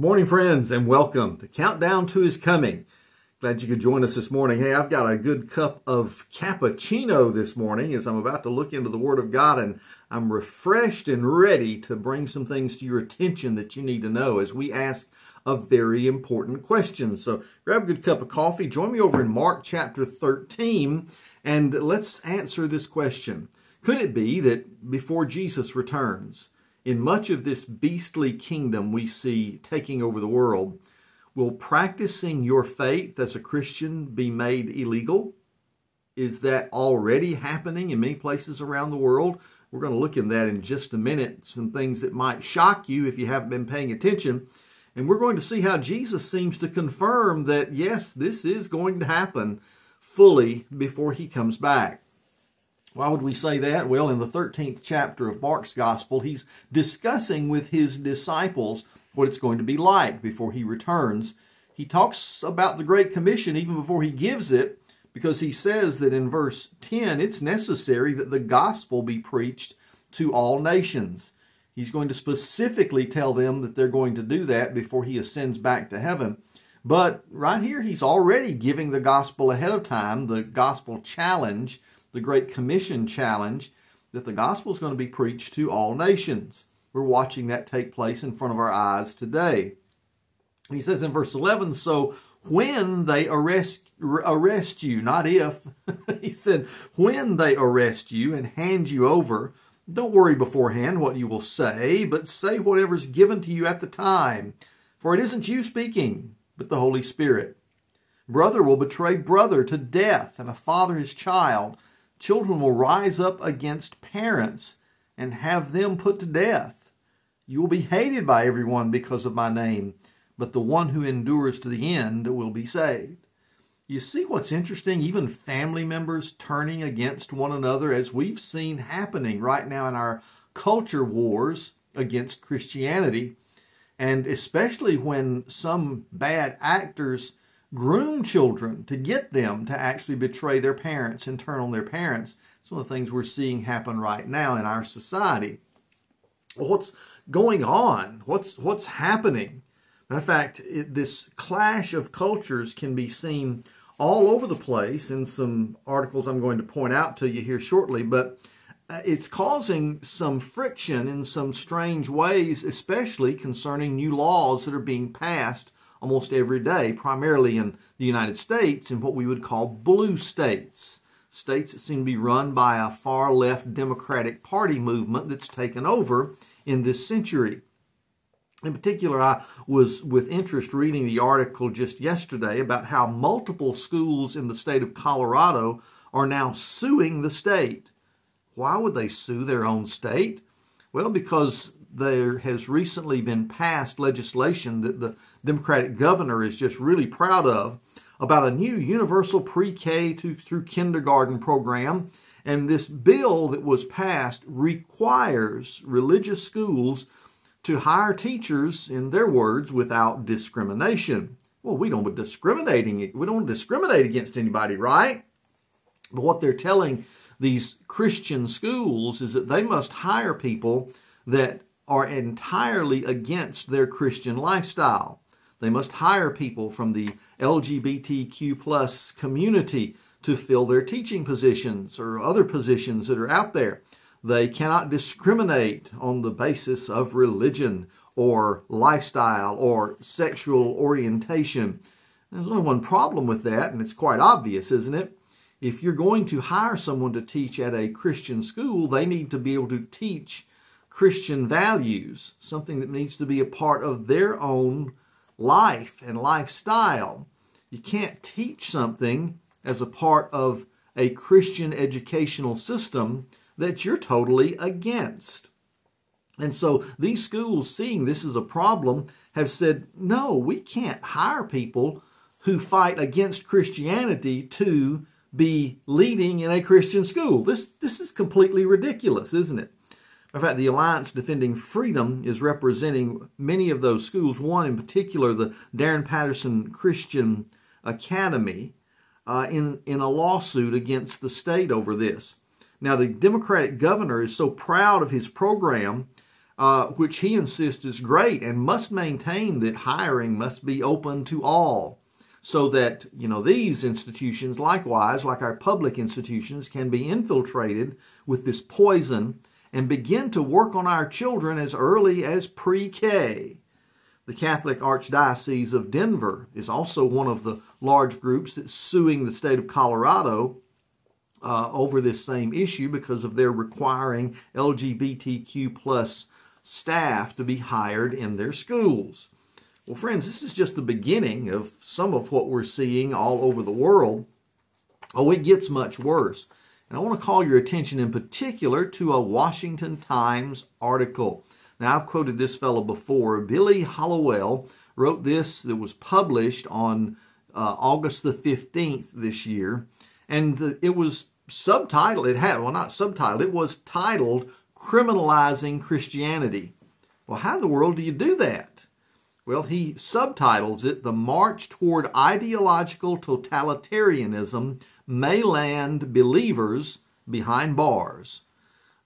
Good morning, friends, and welcome to Countdown to His Coming. Glad you could join us this morning. Hey, I've got a good cup of cappuccino this morning as I'm about to look into the Word of God, and I'm refreshed and ready to bring some things to your attention that you need to know as we ask a very important question. So grab a good cup of coffee. Join me over in Mark chapter 13, and let's answer this question. Could it be that before Jesus returns, in much of this beastly kingdom we see taking over the world, will practicing your faith as a Christian be made illegal? Is that already happening in many places around the world? We're going to look at that in just a minute, some things that might shock you if you haven't been paying attention. And we're going to see how Jesus seems to confirm that, yes, this is going to happen fully before he comes back. Why would we say that? Well, in the 13th chapter of Mark's Gospel, he's discussing with his disciples what it's going to be like before he returns. He talks about the Great Commission even before he gives it, because he says that in verse 10, it's necessary that the gospel be preached to all nations. He's going to specifically tell them that they're going to do that before he ascends back to heaven. But right here, he's already giving the gospel ahead of time, the gospel challenge, the Great Commission challenge, that the gospel is going to be preached to all nations. We're watching that take place in front of our eyes today. He says in verse 11, so when they arrest you, not if, he said, when they arrest you and hand you over, don't worry beforehand what you will say, but say whatever's given to you at the time. For it isn't you speaking, but the Holy Spirit. Brother will betray brother to death, and a father his child. Children will rise up against parents and have them put to death. You will be hated by everyone because of my name, but the one who endures to the end will be saved. You see what's interesting? Even family members turning against one another, as we've seen happening right now in our culture wars against Christianity, and especially when some bad actors groom children to get them to actually betray their parents and turn on their parents. It's one of the things we're seeing happen right now in our society. Well, what's going on? What's happening? Matter of fact, this clash of cultures can be seen all over the place in some articles I'm going to point out to you here shortly, but it's causing some friction in some strange ways, especially concerning new laws that are being passed almost every day, primarily in the United States, in what we would call blue states. States that seem to be run by a far-left Democratic Party movement that's taken over in this century. In particular, I was with interest reading the article just yesterday about how multiple schools in the state of Colorado are now suing the state. Why would they sue their own state? Well, because there has recently been passed legislation that the Democratic governor is just really proud of about a new universal pre-K through kindergarten program. And this bill that was passed requires religious schools to hire teachers, in their words, without discrimination. Well, we don't discriminate against anybody, right? But what they're telling these Christian schools is that they must hire people that are entirely against their Christian lifestyle. They must hire people from the LGBTQ plus community to fill their teaching positions or other positions that are out there. They cannot discriminate on the basis of religion or lifestyle or sexual orientation. There's only one problem with that, and it's quite obvious, isn't it? If you're going to hire someone to teach at a Christian school, they need to be able to teach Christian values, something that needs to be a part of their own life and lifestyle. You can't teach something as a part of a Christian educational system that you're totally against. And so these schools, seeing this as a problem, have said, no, we can't hire people who fight against Christianity to be leading in a Christian school. This is completely ridiculous, isn't it? In fact, the Alliance Defending Freedom is representing many of those schools, one in particular, the Darren Patterson Christian Academy, in a lawsuit against the state over this. Now, the Democratic governor is so proud of his program which he insists is great, and must maintain that hiring must be open to all, so that, these institutions, likewise, like our public institutions, can be infiltrated with this poison and begin to work on our children as early as pre-K. The Catholic Archdiocese of Denver is also one of the large groups that's suing the state of Colorado over this same issue because of their requiring LGBTQ plus staff to be hired in their schools. Well, friends, this is just the beginning of some of what we're seeing all over the world. Oh, it gets much worse. And I want to call your attention in particular to a Washington Times article. Now, I've quoted this fellow before. Billy Hallowell wrote this that was published on August the 15th this year. And it was subtitled, it was titled Criminalizing Christianity. Well, how in the world do you do that? Well, he subtitles it, The March Toward Ideological Totalitarianism May Land Believers Behind Bars.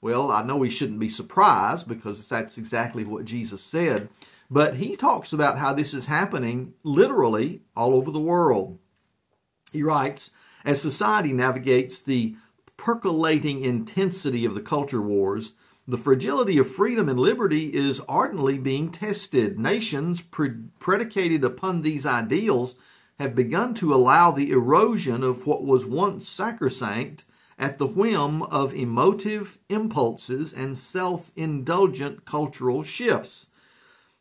Well, I know we shouldn't be surprised because that's exactly what Jesus said. But he talks about how this is happening literally all over the world. He writes, as society navigates the percolating intensity of the culture wars, the fragility of freedom and liberty is ardently being tested. Nations predicated upon these ideals have begun to allow the erosion of what was once sacrosanct at the whim of emotive impulses and self-indulgent cultural shifts.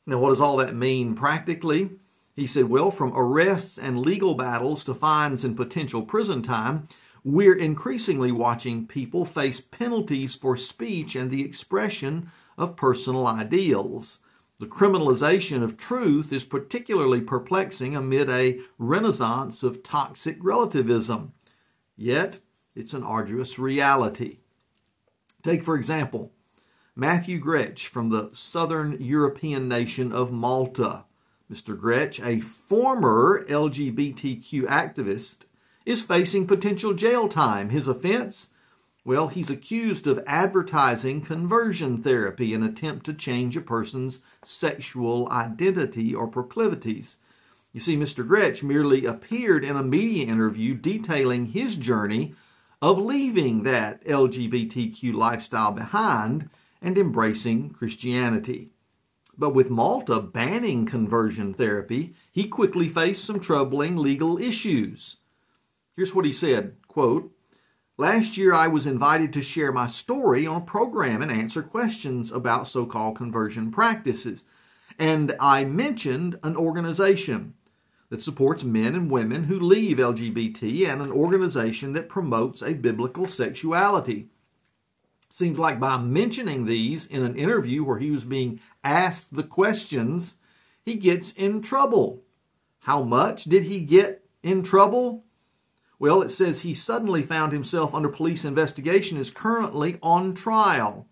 Now, what does all that mean practically? He said, well, from arrests and legal battles to fines and potential prison time, we're increasingly watching people face penalties for speech and the expression of personal ideals. The criminalization of truth is particularly perplexing amid a renaissance of toxic relativism. Yet, it's an arduous reality. Take, for example, Matthew Gretsch from the southern European nation of Malta. Mr. Gretsch, a former LGBTQ activist, is facing potential jail time. His offense? Well, he's accused of advertising conversion therapy, an attempt to change a person's sexual identity or proclivities. You see, Mr. Gretsch merely appeared in a media interview detailing his journey of leaving that LGBTQ lifestyle behind and embracing Christianity. But with Malta banning conversion therapy, he quickly faced some troubling legal issues. Here's what he said, quote, last year I was invited to share my story on a program and answer questions about so-called conversion practices. And I mentioned an organization that supports men and women who leave LGBT and an organization that promotes a biblical sexuality. Seems like by mentioning these in an interview where he was being asked the questions, he gets in trouble. How much did he get in trouble? Well, it says he suddenly found himself under police investigation, is currently on trial.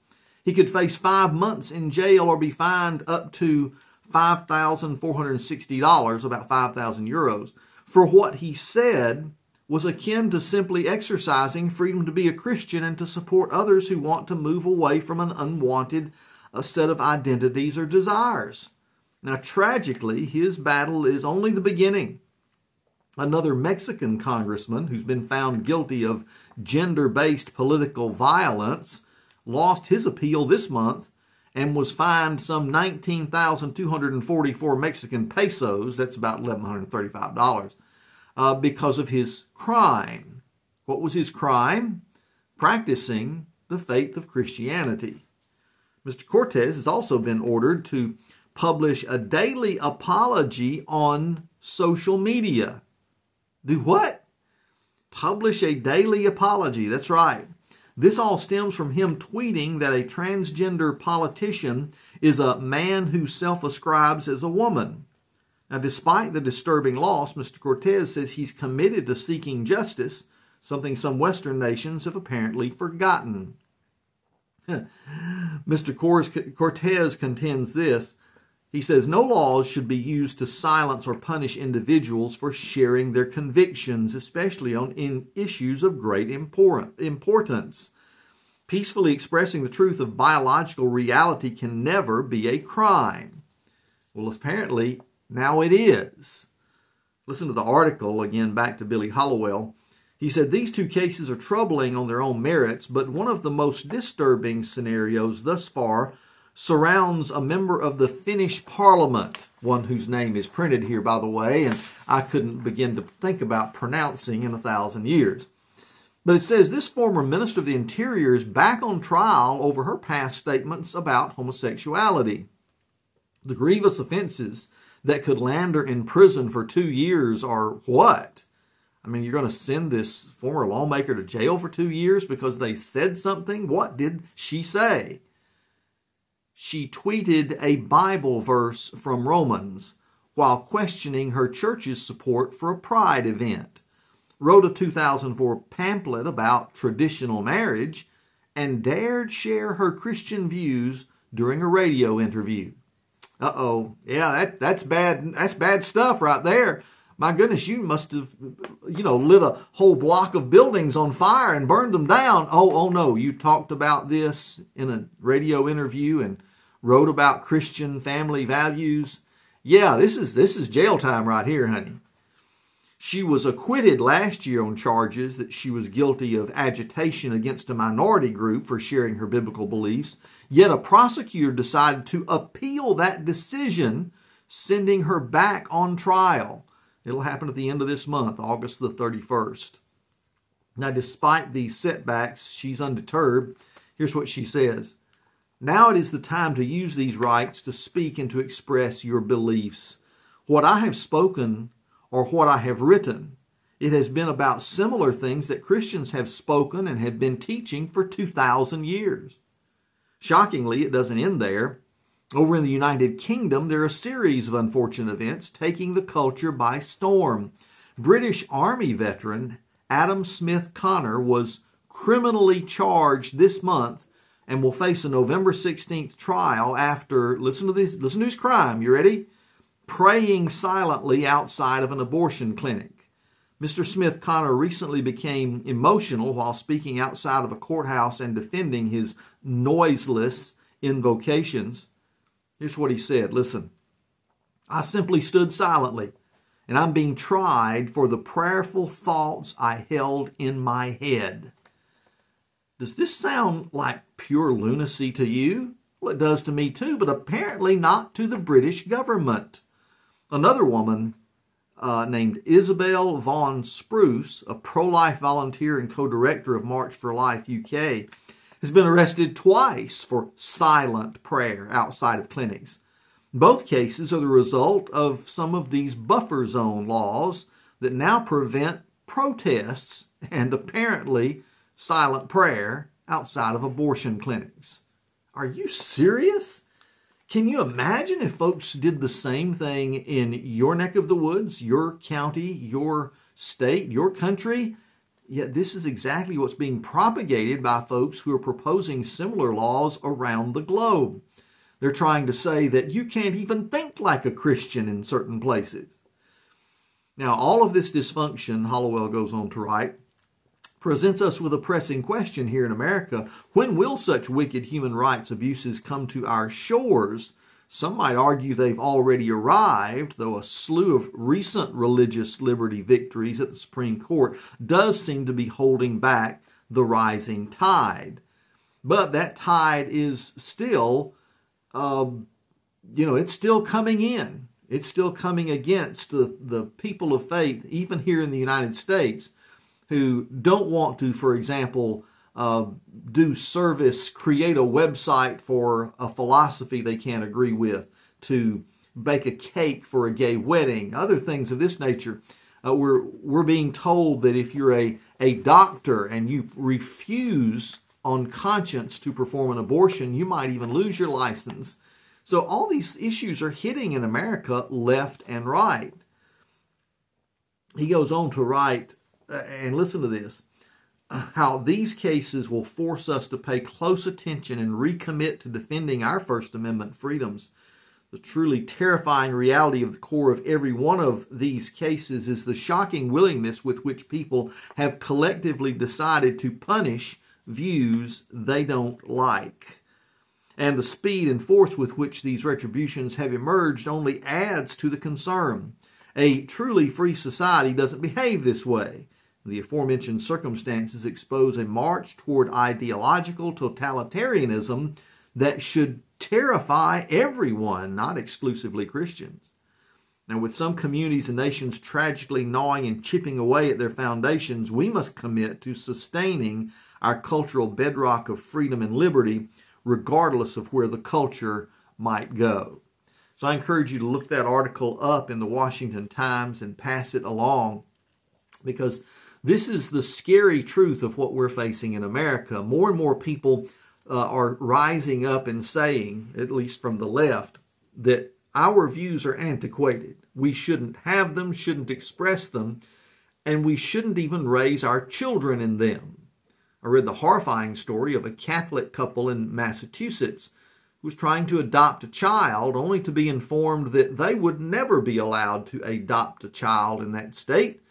He could face 5 months in jail or be fined up to $5,460, about 5,000 euros, for what he said was akin to simply exercising freedom to be a Christian and to support others who want to move away from an unwanted set of identities or desires. Now, tragically, his battle is only the beginning. Another Mexican congressman who's been found guilty of gender-based political violence lost his appeal this month and was fined some 19,244 Mexican pesos, that's about $1,135, because of his crime. What was his crime? Practicing the faith of Christianity. Mr. Cortez has also been ordered to publish a daily apology on social media. Do what? Publish a daily apology. That's right. This all stems from him tweeting that a transgender politician is a man who self-ascribes as a woman. Now, despite the disturbing loss, Mr. Cortez says he's committed to seeking justice, something some Western nations have apparently forgotten. Mr. Cortez contends this. He says no laws should be used to silence or punish individuals for sharing their convictions, especially on issues of great importance. Peacefully expressing the truth of biological reality can never be a crime. Well, apparently, now it is. Listen to the article, again, back to Billy Hallowell. He said, these two cases are troubling on their own merits, but one of the most disturbing scenarios thus far surrounds a member of the Finnish Parliament, one whose name is printed here, by the way, and I couldn't begin to think about pronouncing in 1,000 years. But it says this former Minister of the Interior is back on trial over her past statements about homosexuality. The grievous offenses that could land her in prison for 2 years are what? I mean, you're going to send this former lawmaker to jail for 2 years because they said something? What did she say? She tweeted a Bible verse from Romans while questioning her church's support for a pride event, wrote a 2004 pamphlet about traditional marriage, and dared share her Christian views during a radio interview. Uh-oh. Yeah, that's bad. That's bad stuff right there. My goodness, you must have, lit a whole block of buildings on fire and burned them down. Oh no, you talked about this in a radio interview and wrote about Christian family values. Yeah, this is jail time right here, honey. She was acquitted last year on charges that she was guilty of agitation against a minority group for sharing her biblical beliefs, yet a prosecutor decided to appeal that decision, sending her back on trial. It'll happen at the end of this month, August the 31st. Now, despite these setbacks, she's undeterred. Here's what she says. Now it is the time to use these rights to speak and to express your beliefs. What I have spoken or what I have written, it has been about similar things that Christians have spoken and have been teaching for 2,000 years. Shockingly, it doesn't end there. Over in the United Kingdom, there are a series of unfortunate events taking the culture by storm. British Army veteran Adam Smith Connor was criminally charged this month and will face a November 16th trial after, listen to his crime, you ready? Praying silently outside of an abortion clinic. Mr. Smith Connor recently became emotional while speaking outside of a courthouse and defending his noiseless invocations. Here's what he said. Listen, I simply stood silently, and I'm being tried for the prayerful thoughts I held in my head. Does this sound like pure lunacy to you? Well, it does to me too, but apparently not to the British government. Another woman named Isabel Von Spruce, a pro-life volunteer and co-director of March for Life UK, has been arrested twice for silent prayer outside of clinics. Both cases are the result of some of these buffer zone laws that now prevent protests and apparently silent prayer outside of abortion clinics. Are you serious? Can you imagine if folks did the same thing in your neck of the woods, your county, your state, your country? Yet this is exactly what's being propagated by folks who are proposing similar laws around the globe. They're trying to say that you can't even think like a Christian in certain places. Now, all of this dysfunction, Hallowell goes on to write, presents us with a pressing question here in America. When will such wicked human rights abuses come to our shores? Some might argue they've already arrived, though a slew of recent religious liberty victories at the Supreme Court does seem to be holding back the rising tide. But that tide is still, it's still coming in. It's still coming against the people of faith, even here in the United States, who don't want to, for example, do service, create a website for a philosophy they can't agree with, to bake a cake for a gay wedding, other things of this nature. We're being told that if you're a doctor and you refuse on conscience to perform an abortion, you might even lose your license. So all these issues are hitting in America left and right. He goes on to write, and listen to this, how these cases will force us to pay close attention and recommit to defending our First Amendment freedoms. The truly terrifying reality of the core of every one of these cases is the shocking willingness with which people have collectively decided to punish views they don't like. And the speed and force with which these retributions have emerged only adds to the concern. A truly free society doesn't behave this way. The aforementioned circumstances expose a march toward ideological totalitarianism that should terrify everyone, not exclusively Christians. Now, with some communities and nations tragically gnawing and chipping away at their foundations, we must commit to sustaining our cultural bedrock of freedom and liberty, regardless of where the culture might go. So I encourage you to look that article up in the Washington Times and pass it along, because this is the scary truth of what we're facing in America. More and more people are rising up and saying, at least from the left, that our views are antiquated. We shouldn't have them, shouldn't express them, and we shouldn't even raise our children in them. I read the horrifying story of a Catholic couple in Massachusetts who was trying to adopt a child, only to be informed that they would never be allowed to adopt a child in that state.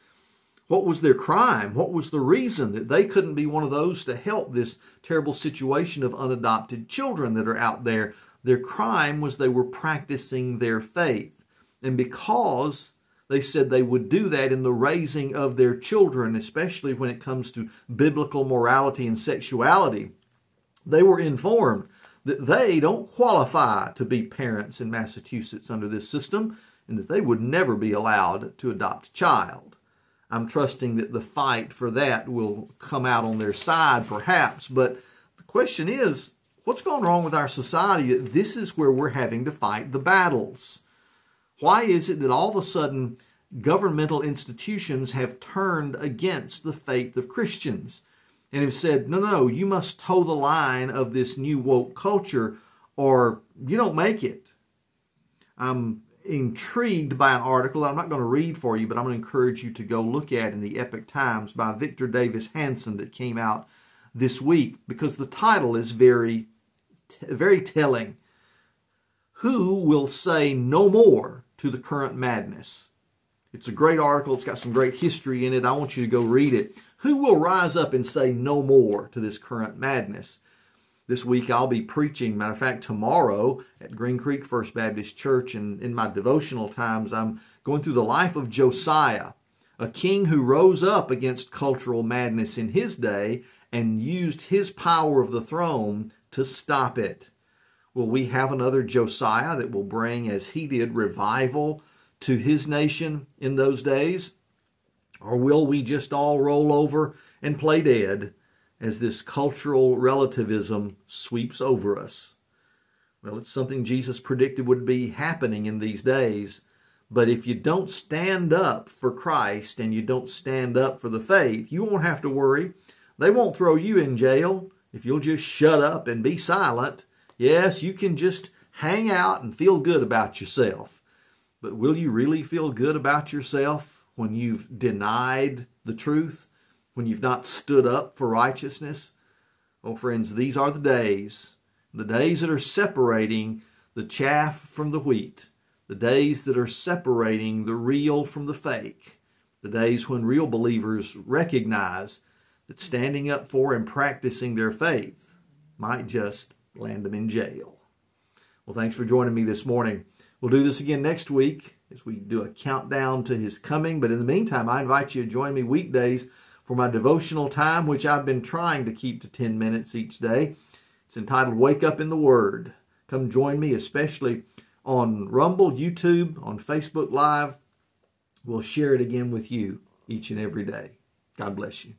What was their crime? What was the reason that they couldn't be one of those to help this terrible situation of unadopted children that are out there? Their crime was they were practicing their faith. And because they said they would do that in the raising of their children, especially when it comes to biblical morality and sexuality, they were informed that they don't qualify to be parents in Massachusetts under this system, and that they would never be allowed to adopt a child. I'm trusting that the fight for that will come out on their side, perhaps. But the question is, what's gone wrong with our society that this is where we're having to fight the battles? Why is it that all of a sudden governmental institutions have turned against the faith of Christians and have said, no, you must toe the line of this new woke culture or you don't make it? I'm intrigued by an article that I'm not going to read for you, but I'm going to encourage you to go look at in the Epic Times by Victor Davis Hanson that came out this week, because the title is very telling. Who will say no more to the current madness? It's a great article. It's got some great history in it. I want you to go read it. Who will rise up and say no more to this current madness? This week I'll be preaching, matter of fact, tomorrow at Green Creek First Baptist Church, and in my devotional times I'm going through the life of Josiah, a king who rose up against cultural madness in his day and used his power of the throne to stop it. Will we have another Josiah that will bring, as he did, revival to his nation in those days? Or will we just all roll over and play dead as this cultural relativism sweeps over us? Well, it's something Jesus predicted would be happening in these days. But if you don't stand up for Christ and you don't stand up for the faith, you won't have to worry. They won't throw you in jail if you'll just shut up and be silent. Yes, you can just hang out and feel good about yourself. But will you really feel good about yourself when you've denied the truth? When you've not stood up for righteousness? Oh, friends, these are the days that are separating the chaff from the wheat, the days that are separating the real from the fake, the days when real believers recognize that standing up for and practicing their faith might just land them in jail. Well, thanks for joining me this morning. We'll do this again next week as we do a countdown to his coming. But in the meantime, I invite you to join me weekdays for my devotional time, which I've been trying to keep to 10 minutes each day. It's entitled Wake Up in the Word. Come join me, especially on Rumble, YouTube, on Facebook Live. We'll share it again with you each and every day. God bless you.